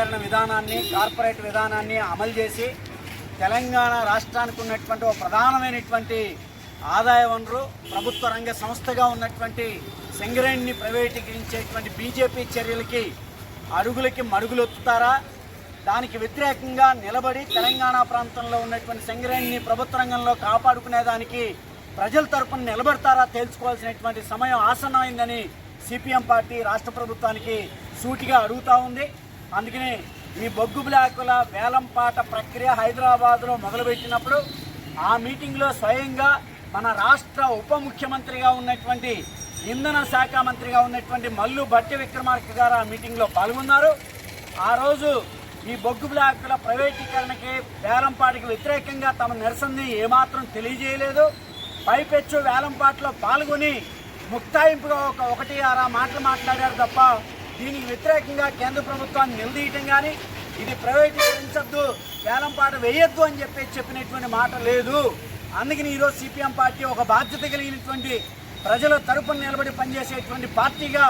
ప్రైవేటీకరణ విధానాన్ని, కార్పొరేట్ విధానాన్ని అమలు చేసి తెలంగాణ రాష్ట్రానికి ఉన్నటువంటి ఒక ప్రధానమైనటువంటి ఆదాయ వనరు ప్రభుత్వ రంగ సంస్థగా ఉన్నటువంటి సింగరేణిని ప్రైవేటీకరించేటువంటి బీజేపీ చర్యలకి అడుగులకి మడుగులొత్తుతారా? దానికి వ్యతిరేకంగా నిలబడి తెలంగాణ ప్రాంతంలో ఉన్నటువంటి సింగరేణిని ప్రభుత్వ రంగంలో కాపాడుకునేదానికి ప్రజల తరపున నిలబడతారా తేల్చుకోవాల్సినటువంటి సమయం ఆసన్నమైందని సిపిఎం పార్టీ రాష్ట్ర ప్రభుత్వానికి సూటిగా అడుగుతూ ఉంది. అందుకని ఈ బొగ్గు బ్లాకుల వేలంపాట ప్రక్రియ హైదరాబాద్లో మొదలుపెట్టినప్పుడు ఆ మీటింగ్లో స్వయంగా మన రాష్ట్ర ఉప ముఖ్యమంత్రిగా ఉన్నటువంటి ఇంధన శాఖ మంత్రిగా ఉన్నటువంటి మల్లు భట్టి విక్రమార్క గారు ఆ మీటింగ్లో పాల్గొన్నారు. ఆ రోజు ఈ బొగ్గు బ్లాకుల ప్రైవేటీకరణకి వేలంపాటికి వ్యతిరేకంగా తమ నిరసనని ఏమాత్రం తెలియజేయలేదు. పైపెచ్చు వేలంపాట్లో పాల్గొని ముక్తాయింపుగా ఒకటి ఆరా మాటలు మాట్లాడారు తప్ప దీనికి వ్యతిరేకంగా కేంద్ర ప్రభుత్వాన్ని నిలదీయటం కానీ ఇది ప్రైవేటీకరించద్దు, వేలంపాట వేయొద్దు అని చెప్పినటువంటి మాట లేదు. అందుకని ఈరోజు సిపిఎం పార్టీ ఒక బాధ్యత కలిగినటువంటి ప్రజల తరపున నిలబడి పనిచేసేటువంటి పార్టీగా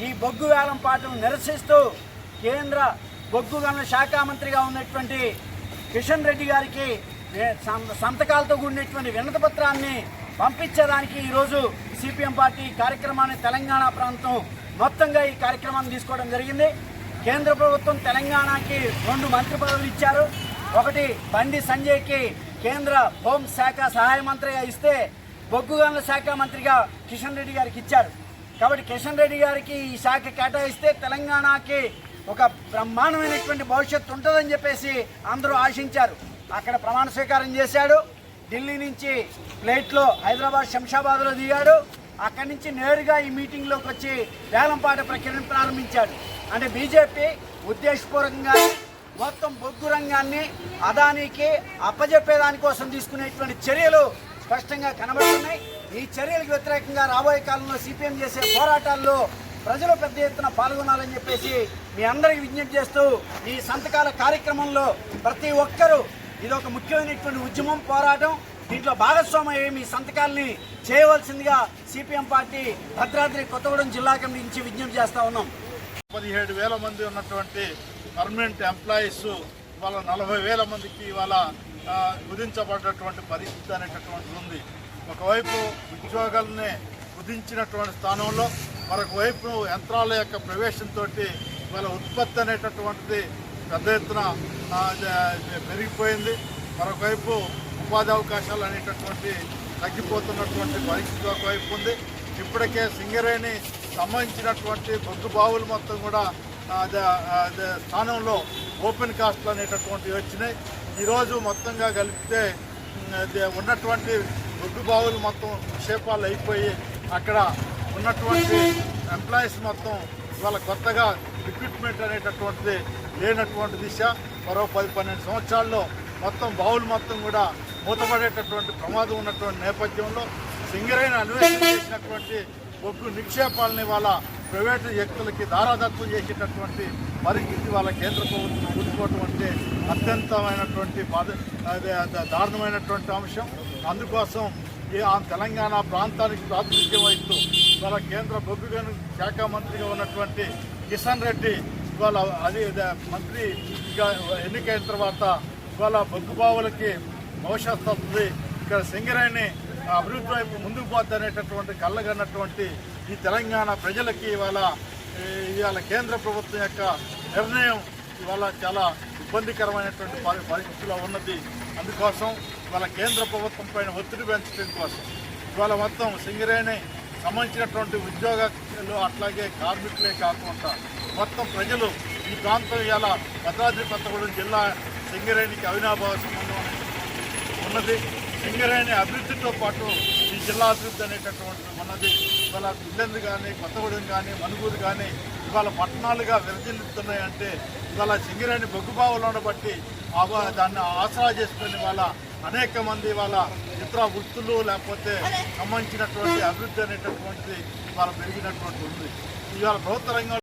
ఈ బొగ్గు వేలంపాటను నిరసిస్తూ కేంద్ర బొగ్గు గనుల శాఖ మంత్రిగా ఉన్నటువంటి కిషన్ రెడ్డి గారికి సంతకాలతో కూడినటువంటి వినతి పత్రాన్ని పంపించేదానికి ఈరోజు సిపిఎం పార్టీ కార్యక్రమాన్ని తెలంగాణ ప్రాంతం మొత్తంగా ఈ కార్యక్రమాన్ని తీసుకోవడం జరిగింది. కేంద్ర ప్రభుత్వం తెలంగాణకి 2 మంత్రి పదవులు ఇచ్చారు. ఒకటి బండి సంజయ్కి కేంద్ర హోంశాఖ సహాయ మంత్రిగా ఇస్తే బొగ్గు గనుల శాఖ మంత్రిగా కిషన్ రెడ్డి గారికి ఇచ్చారు. కాబట్టి కిషన్ రెడ్డి గారికి ఈ శాఖ కేటాయిస్తే తెలంగాణకి ఒక బ్రహ్మాండమైనటువంటి భవిష్యత్తు ఉంటుందని చెప్పేసి అందరూ ఆశించారు. అక్కడ ప్రమాణ స్వీకారం చేశాడు. ఢిల్లీ నుంచి ఫ్లైట్లో హైదరాబాద్ శంషాబాద్లో దిగాడు. అక్కడి నుంచి నేరుగా ఈ మీటింగ్లోకి వచ్చి వేలంపాట ప్రక్రియను ప్రారంభించాడు. అంటే బీజేపీ ఉద్దేశపూర్వకంగా మొత్తం బొగ్గు రంగాన్ని అదానీకి అప్పజెప్పేదానికోసం తీసుకునేటువంటి చర్యలు స్పష్టంగా కనబడుతున్నాయి. ఈ చర్యలకు వ్యతిరేకంగా రాబోయే కాలంలో సిపిఎం చేసే పోరాటాల్లో ప్రజలు పెద్ద ఎత్తున పాల్గొనాలని చెప్పేసి మీ అందరికీ విజ్ఞప్తి చేస్తూ ఈ సంతకాల కార్యక్రమంలో ప్రతి ఒక్కరూ ఇదొక ముఖ్యమైనటువంటి ఉద్యమం, పోరాటం. దీంట్లో భాగస్వామ్య మీ సంతకాల్ని చేయవలసిందిగా సిపిఎం పార్టీ భద్రాద్రి కొత్తగూడెం జిల్లా కమిటీ నుంచి విజ్ఞప్తి చేస్తూ ఉన్నాం. 17,000 మంది ఉన్నటువంటి పర్మనెంట్ ఎంప్లాయీస్ ఇవాళ 40,000 మందికి ఇవాళ కుదించబడ్డటువంటి పరిస్థితి అనేటటువంటిది ఉంది. ఒకవైపు ఉద్యోగాలనే కుదించినటువంటి స్థానంలో మరొక వైపు యంత్రాల యొక్క ప్రవేశంతో ఇవాళ ఉత్పత్తి అనేటటువంటిది పెద్ద ఎత్తున పెరిగిపోయింది. మరొకవైపు ఉపాధి అవకాశాలు అనేటటువంటి తగ్గిపోతున్నటువంటి పరిస్థితి ఒకవైపు ఉంది. ఇప్పటికే సింగరేణి సంబంధించినటువంటి బొగ్గు బావులు మొత్తం కూడా స్థానంలో ఓపెన్ కాస్ట్లు అనేటటువంటివి వచ్చినాయి. ఈరోజు మొత్తంగా కలిపితే ఉన్నటువంటి బొగ్గు బావులు మొత్తం నిక్షేపాలు అయిపోయి అక్కడ ఉన్నటువంటి ఎంప్లాయీస్ మొత్తం ఇవాళ కొత్తగా రిక్రూట్మెంట్ అనేటటువంటిది లేనటువంటి దిశ. మరో 10-12 సంవత్సరాల్లో మొత్తం బావులు మొత్తం కూడా మూతపడేటటువంటి ప్రమాదం ఉన్నటువంటి నేపథ్యంలో సింగరేణి అన్వేషణ చేసినటువంటి బొగ్గు నిక్షేపాలని వాళ్ళ ప్రైవేటు వ్యక్తులకి దారాదత్తం చేసేటటువంటి పరిస్థితి వాళ్ళ కేంద్ర ప్రభుత్వం కూర్చుకోవటం అంటే అత్యంతమైనటువంటి దారుణమైనటువంటి అంశం. అందుకోసం ఆ తెలంగాణ ప్రాంతానికి ప్రాతినిధ్యం వహిస్తూ వాళ్ళ కేంద్ర బొగ్గు గనుల శాఖ మంత్రిగా ఉన్నటువంటి కిషన్ రెడ్డి ఇవాళ అది మంత్రి ఎన్నికైన తర్వాత ఇవాళ బొగ్గు బావులకి భవిష్యత్తు వస్తుంది, ఇక్కడ సింగరేణి అభివృద్ధి వైపు ముందుకు పోద్ది అనేటటువంటి కళ్ళగన్నటువంటి ఈ తెలంగాణ ప్రజలకి ఇవాళ కేంద్ర ప్రభుత్వం యొక్క నిర్ణయం ఇవాళ చాలా ఇబ్బందికరమైనటువంటి పరిస్థితిలో ఉన్నది. అందుకోసం ఇవాళ కేంద్ర ప్రభుత్వం పైన ఒత్తిడి పెంచడం కోసం ఇవాళ మొత్తం సింగరేణి సంబంధించినటువంటి ఉద్యోగాలు అట్లాగే కార్మికులే కాకుండా మొత్తం ప్రజలు ఈ ప్రాంతం ఇవాళ భద్రాద్రి కొత్తగూడెం జిల్లా సింగరేణికి అవినాభావ సంబంధం ఉన్నది. సింగరేణి అభివృద్ధితో పాటు ఈ జిల్లా అభివృద్ధి అనేటటువంటిది ఉన్నది. ఇవాళ ఇల్లెందు కానీ కొత్తగూడెం కానీ మనుగూరు కానీ ఇవాళ పట్టణాలుగా విరజిల్లుతున్నాయంటే ఇవాళ సింగరేణి బొగ్గుబావులు ఉండబట్టి దాన్ని ఆసరా చేసుకుని వాళ్ళ అనేక మంది వాళ్ళ ఇతర వృత్తులు లేకపోతే సంబంధించినటువంటి అభివృద్ధి అనేటటువంటిది ఇవాళ పెరిగినటువంటి ఉంది. ఇవాళ ప్రభుత్వ రంగంలో